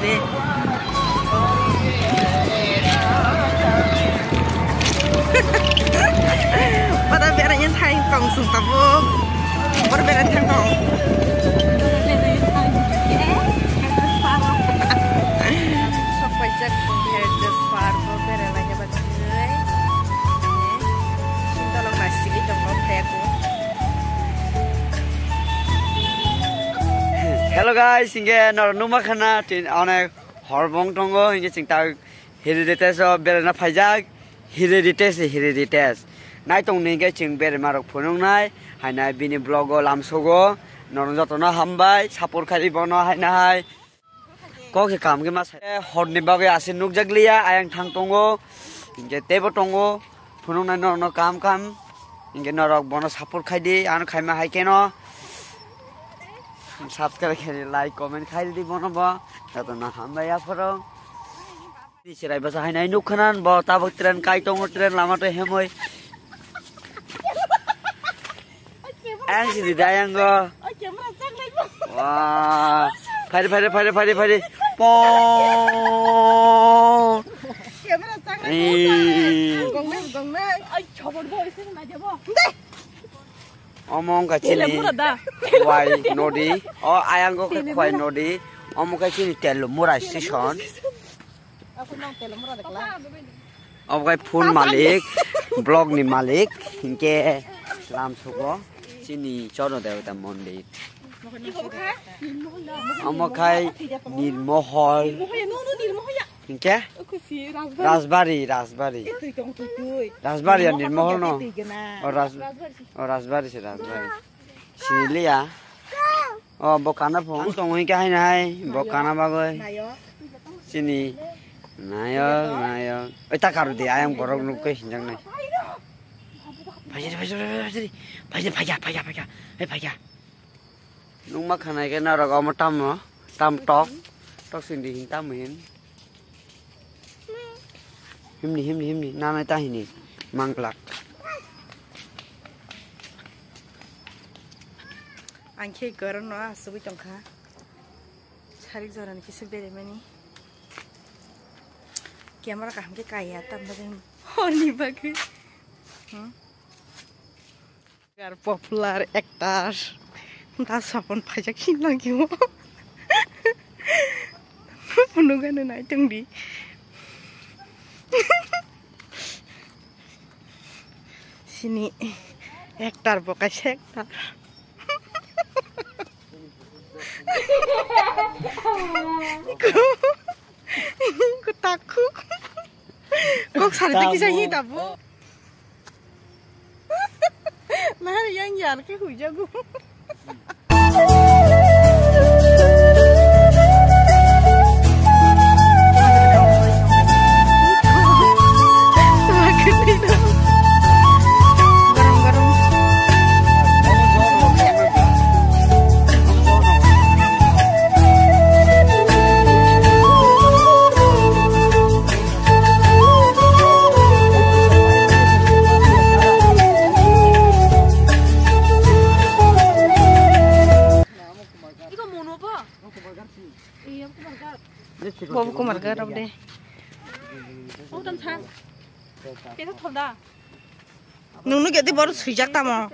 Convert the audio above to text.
deh. Pada beranya thai tong sung tabu. Pada beranya thai tong. Sampai jak sung herdes parbo beranya bagai. Cinta lo masih di tong aku. Hello guys, inge nornuma khana tin onek horbong tongo inge cingta heridites of berena phajak heridites nai tong ninge cing ber marok phunung nai haina bini blogo lamsogo norong jotona hambai sapor khali bono haina hai ko ke kam ge mas horni bage asin nuk jaglia ayang thang tongo inge tebo tongo phunung nai no kam inge norok bono sapor khaidi an khaima hai keno subscribe kali like comment kali di bono ba tato na hamba ya foro di sirai basa hai nai nukhanan ba tabak tren kai tong tren lama to hemoi ang si dayang go wah phari po Gong na ai chobor boy sin ma jabo omong ka chini wai nodi o ayang go ka khwai nodi omong ka chini telo mura station ob kai phun malik blog ni malik hinke lam sugo chini chono devata mondir omong kai nirmohol hinke Rasbari ya nirmohol no Rasbari se Rasbari sini ya oh bokana phone tong hi ka hai nai bokana bagoi sini nayo eta karu de ayang borok nuk ke hinjang nai phaya nung ma khanai ke na ro ga tam tok sin di hin tam hin himni nanai ta hini manglak angke garon no asubi tongkha sarik joran kisu bere mani camera ka hamke kaya tam bagem honi bagi gar popular actor ta sapon phajak sin lagi mo punugan na tongdi sini hektar bokas hektar aku takut kok sarti kisah hidup nah yang yar ke hujagu Bawa kumar garap deh. Oh tanpa. Kita thot dah. Nunu kita baru sejak tamu.